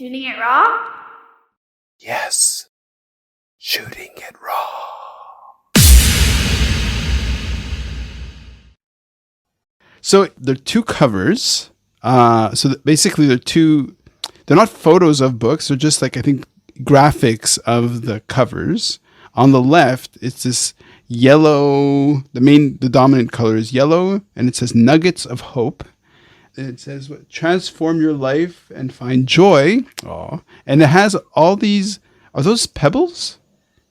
Shooting it raw? Yes. Shooting it raw. So there are two covers. Basically they're not photos of books. They're just like, I think, graphics of the covers. On the left, it's this yellow, the dominant color is yellow, and it says Nuggets of Hope. And it says, transform your life and find joy. Aw. And it has all these, are those pebbles?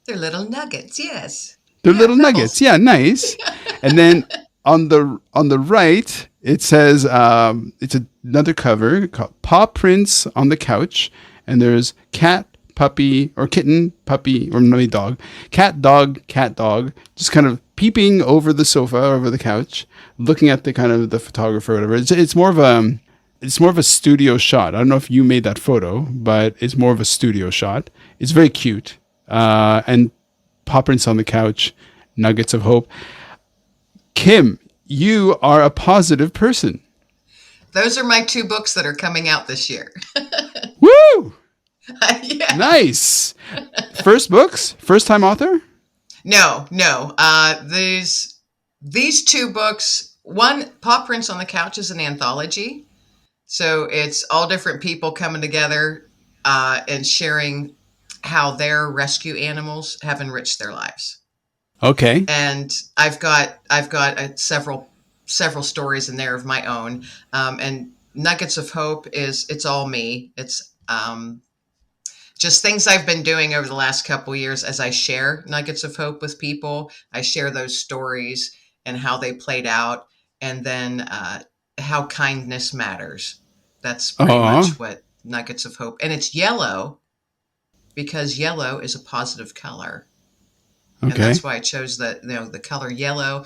They're little nuggets, yes. They're little pebbles. Nuggets. Yeah, nice. And then on the right, it says, it's another cover called Paw Prints on the Couch. And there's cat, puppy, or kitten, puppy, or maybe dog. Cat, dog, just kind of peeping over the sofa, over the couch, looking at the kind of the photographer or whatever. It's more of a studio shot. I don't know if you made that photo, but it's more of a studio shot. It's very cute. And Paw Prints on the Couch, Nuggets of Hope. Kim, you are a positive person. Those are my 2 books that are coming out this year. Woo! Yeah. Nice. First books? First time author? No. These 2 books, one, Paw Prints on the Couch, is an anthology. So it's all different people coming together and sharing how their rescue animals have enriched their lives. Okay. And I've got several stories in there of my own. And Nuggets of Hope it's all me. It's just things I've been doing over the last couple of years as I share Nuggets of Hope with people. I share those stories and how they played out, and then how kindness matters. That's pretty much what Nuggets of Hope. And it's yellow because yellow is a positive color. Okay. And that's why I chose the color yellow.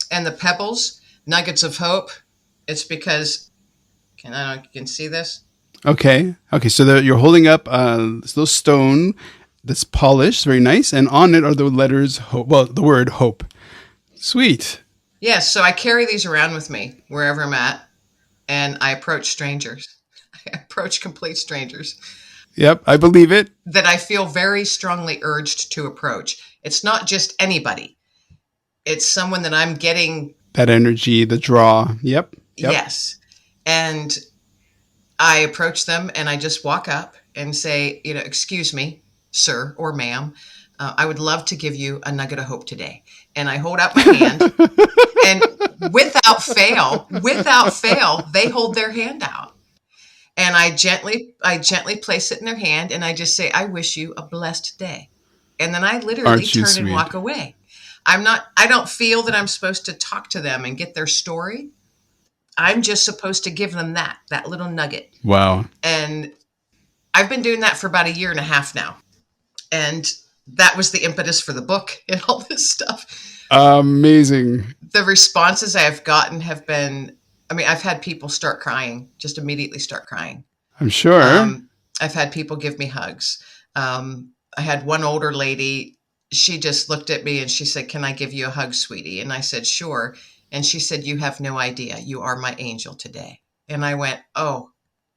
And the pebbles, Nuggets of Hope, it's because, I don't know if you can see this. Okay. So you're holding up this little stone that's polished, very nice, and on it are the letters hope. Well, the word hope. Sweet. Yes. So I carry these around with me wherever I'm at, and I approach strangers. I approach complete strangers. Yep, I believe it. That I feel very strongly urged to approach. It's not just anybody. It's someone that I'm getting that energy, the draw. Yep. Yes. And I approach them and I just walk up and say, excuse me, sir or ma'am, I would love to give you a nugget of hope today. And I hold out my hand and without fail, they hold their hand out. And I gently place it in their hand and I just say, I wish you a blessed day. And then I literally turn and walk away. I don't feel that I'm supposed to talk to them and get their story. I'm just supposed to give them that little nugget. Wow. And I've been doing that for about 1.5 years now. And that was the impetus for the book and all this stuff. Amazing. The responses I've gotten have been, I've had people start crying, just immediately start crying. I'm sure. I've had people give me hugs. I had one older lady, she just looked at me and she said, "Can I give you a hug, sweetie?" And I said, "Sure." And she said, "You have no idea. You are my angel today." And I went, oh,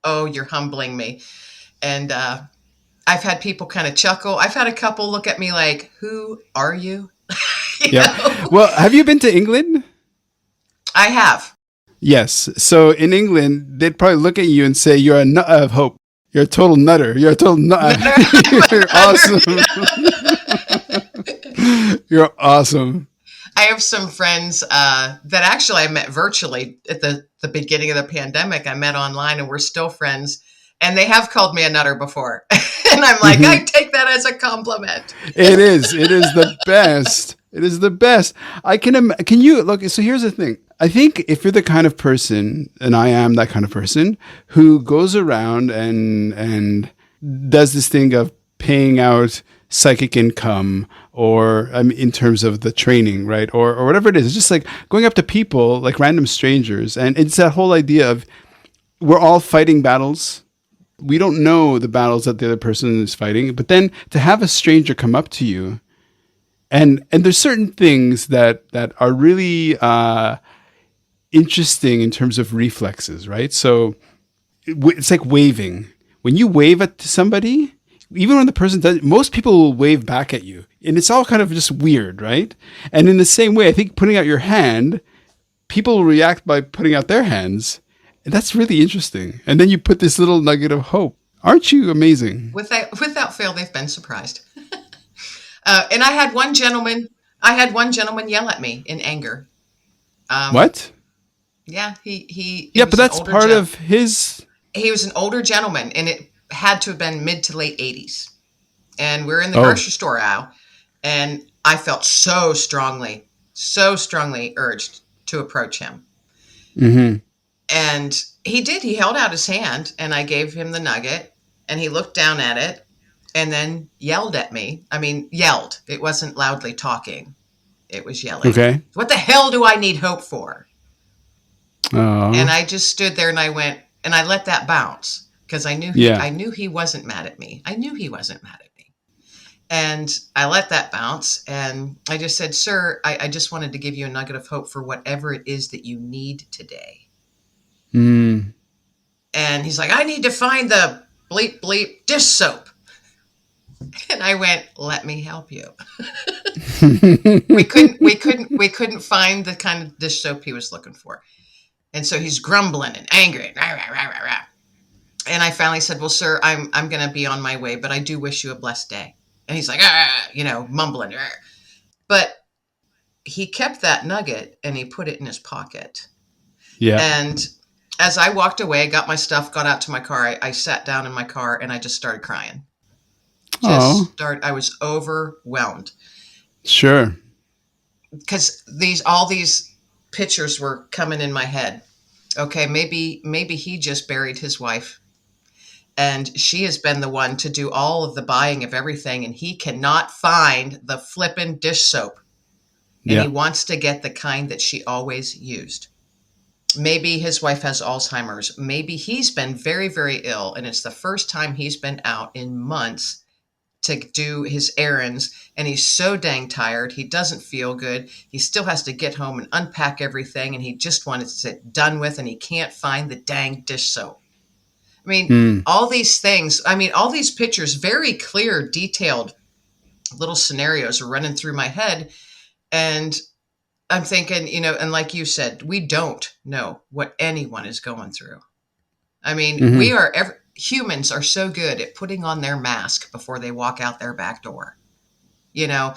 you're humbling me. And I've had people kind of chuckle. I've had a couple look at me like, "Who are you?" you know? Well, have you been to England? I have. Yes. So in England, they'd probably look at you and say, "You're a nut of hope. You're a total nutter. You're a total nut. You're awesome." You're awesome. I have some friends that actually I met virtually at the beginning of the pandemic. I met online and we're still friends. And they have called me a nutter before. And I'm like, I take that as a compliment. It is the best. It is the best. Can you look? So here's the thing. I think if you're the kind of person, and I am that kind of person, who goes around and does this thing of paying out psychic income, or in terms of the training, right? Or whatever it is. It's just like going up to people, like random strangers. And it's that whole idea of we're all fighting battles. We don't know the battles that the other person is fighting. But then to have a stranger come up to you, and there's certain things that are really interesting in terms of reflexes, right? So it's like waving. when you wave at somebody, even when the person does, most people will wave back at you, and it's all kind of just weird, right? And in the same way, I think putting out your hand, people will react by putting out their hands. And that's really interesting. And then you put this little nugget of hope. Aren't you amazing? Without fail, they've been surprised. And I had one gentleman yell at me in anger. Um, What? yeah, he Yeah, but was an that's older part of his. he was an older gentleman, and it had to have been mid to late 80s. And we're in the Oh. grocery store aisle, and I felt so strongly urged to approach him. Mm-hmm. And he did. He held out his hand, and I gave him the nugget, and he looked down at it and then yelled at me. I mean, yelled. It wasn't loudly talking, it was yelling. Okay. What the hell do I need hope for? And Oh. I just stood there and I went, and I let that bounce because Yeah. I knew he wasn't mad at me. I knew he wasn't mad at me. And I let that bounce and I just said, "Sir, I just wanted to give you a nugget of hope for whatever it is that you need today." Mm. And he's like, "I need to find the bleep bleep dish soap." And I went, "Let me help you." We couldn't find the kind of dish soap he was looking for. And so he's grumbling and angry. Rah, rah, rah, rah, rah. And I finally said, "Well, sir, I'm going to be on my way, but I do wish you a blessed day." And he's like, mumbling. "Ah." But he kept that nugget and he put it in his pocket. Yeah. And as I walked away, got my stuff, got out to my car, I sat down in my car and I just started crying. Oh. I was overwhelmed Sure. because all these pictures were coming in my head. Okay, maybe he just buried his wife and she has been the one to do all of the buying of everything and he cannot find the flippin' dish soap and he Yeah. wants to get the kind that she always used. Maybe his wife has Alzheimer's. Maybe he's been very, very ill and it's the first time he's been out in months to do his errands and he's so dang tired. He doesn't feel good. He still has to get home and unpack everything and he just wants it done with and he can't find the dang dish soap. I mean, Mm. all these things, I mean, all these pictures, very clear, detailed little scenarios are running through my head. And I'm thinking, and like you said, we don't know what anyone is going through. I mean, Mm-hmm. humans are so good at putting on their mask before they walk out their back door. You know,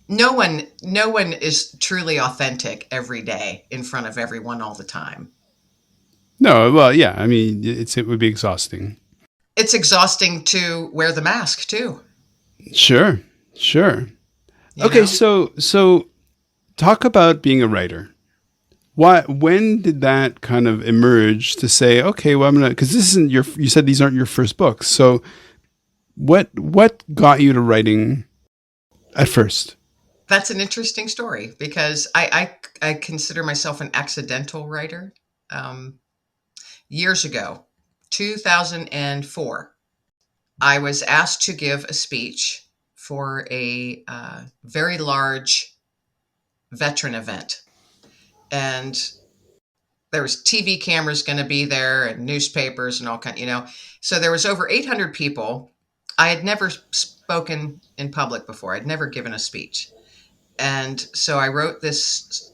no one is truly authentic every day in front of everyone all the time. No. Well, yeah. I mean, it would be exhausting. It's exhausting to wear the mask too, Sure. Sure. you Okay. know? So talk about being a writer. Why? When did that kind of emerge to say, okay, well, I'm gonna, because this isn't your. You said these aren't your first books. So what got you to writing at first? That's an interesting story because I consider myself an accidental writer. Um, Years ago, 2004, I was asked to give a speech for a very large veteran event. And there was TV cameras going to be there and newspapers and all kind. So there was over 800 people. I had never spoken in public before. I'd never given a speech. And so I wrote this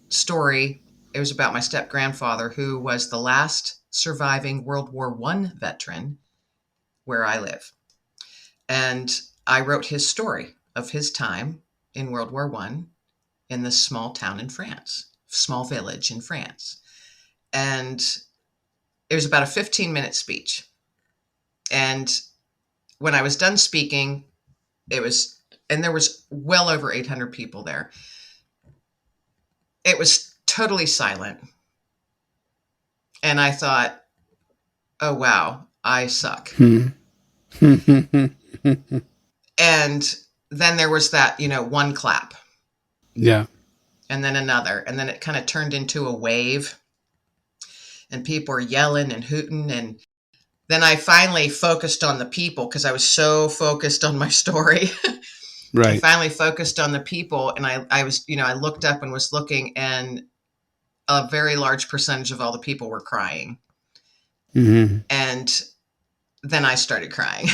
story. It was about my step grandfather, who was the last surviving World War I veteran where I live. And I wrote his story of his time in World War I in this small town in France, small village in France. And it was about a 15-minute speech. And when I was done speaking, and there was well over 800 people there. It was totally silent. And I thought, "Oh, wow, I suck." Hmm. And then there was that, one clap Yeah. and then another. And then it kind of turned into a wave and people were yelling and hooting. And then I finally focused on the people because I was so focused on my story. I Right. finally focused on the people and I was, I looked up and was looking and a very large percentage of all the people were crying. Hmm. And then I started crying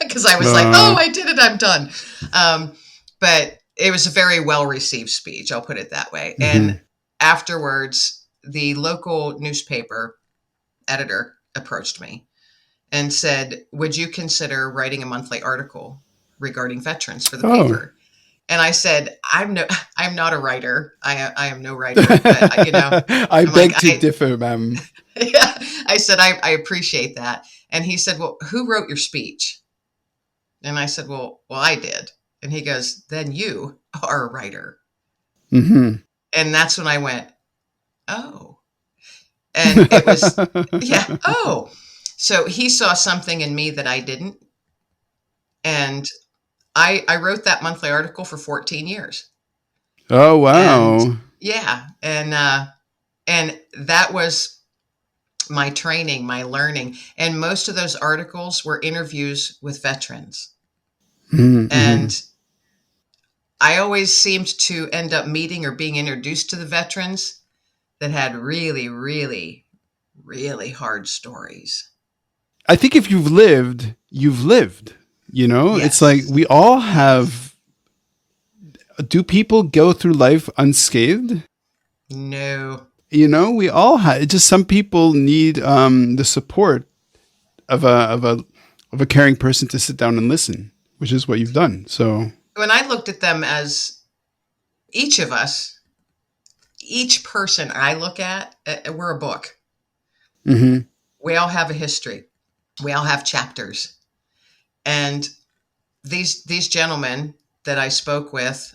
because I was like, oh, Uh, I did it. I'm done. Um, but it was a very well received speech. I'll put it that way. And mhm. afterwards, the local newspaper editor approached me and said, would you consider writing a monthly article regarding veterans for the Oh. paper? And I said, I'm not a writer. I am no writer, but I I'm like, beg to differ, ma'am. yeah, I said, I appreciate that. And he said, well, who wrote your speech? And I said, well, I did. And he goes, then you are a writer. Hmm. And that's when I went, oh, and it was, yeah, oh. So he saw something in me that I didn't. And I wrote that monthly article for 14 years. Oh, And wow. yeah, and that was my training, my learning. And most of those articles were interviews with veterans. Mm-hmm. And I always seemed to end up meeting or being introduced to the veterans that had really, really, really hard stories. I think if you've lived, you've lived. You know, it's like Yes. we all Yes. have. Do people go through life unscathed? No. You know, we all have. Just some people need the support of a caring person to sit down and listen, which is what you've done. So, When I looked at them as each of us, each person I look at, we're a book. hmm. We all have a history. We all have chapters. And these gentlemen that I spoke with,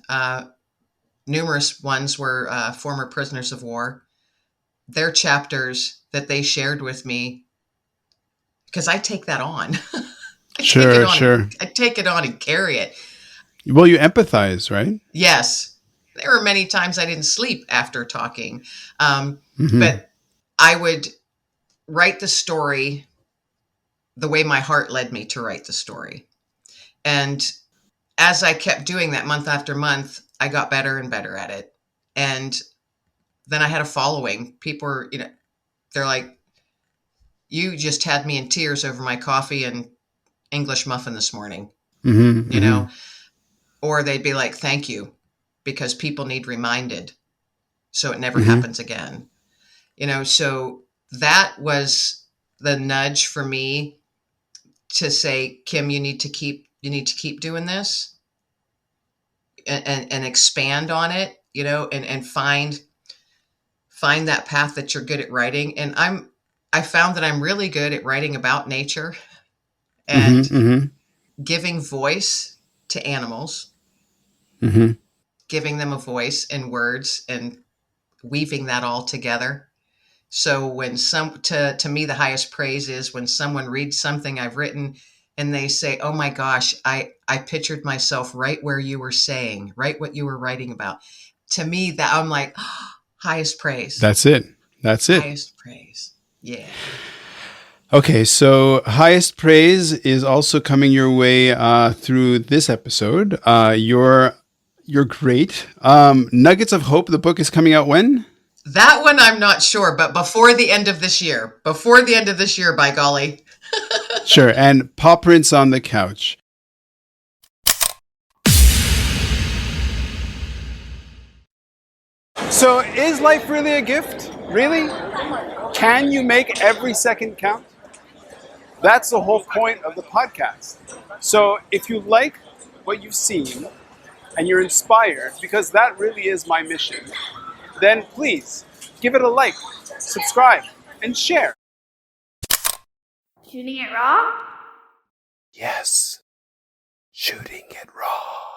numerous ones were former prisoners of war. Their chapters that they shared with me, because I take that on. Sure, sure. I take it on and carry it. Well, you empathize, right? Yes, there were many times I didn't sleep after talking, Hmm. but I would write the story the way my heart led me to write the story. And as I kept doing that month after month, I got better and better at it. And then I had a following. People were, they're like, you just had me in tears over my coffee and English muffin this morning, Hmm. you Hmm. know? Or they'd be like, thank you, because people need reminded so it never Hmm. happens again. So that was the nudge for me to say, Kim, you need to keep doing this and expand on it, and find that path that you're good at writing. And I found that I'm really good at writing about nature Hmm. and Hmm. giving voice to animals, Hmm. giving them a voice in words and weaving that all together. So when to me the highest praise is when someone reads something I've written and they say, "Oh my gosh, I pictured myself right where you were saying, right what you were writing about." To me that I'm like, oh, highest praise. That's it. That's it. Highest praise. Yeah. Okay, so highest praise is also coming your way through this episode. You're great. Nuggets of Hope. The book is coming out when? That one I'm not sure, but before the end of this year. Before the end of this year, by golly. Sure. And Paw Prints on the Couch. So, is life really a gift? Really? Can you make every second count? That's the whole point of the podcast. So, if you like what you've seen and you're inspired, because that really is my mission, then please give it a like, subscribe, and share. Shooting it raw? Yes, shooting it raw.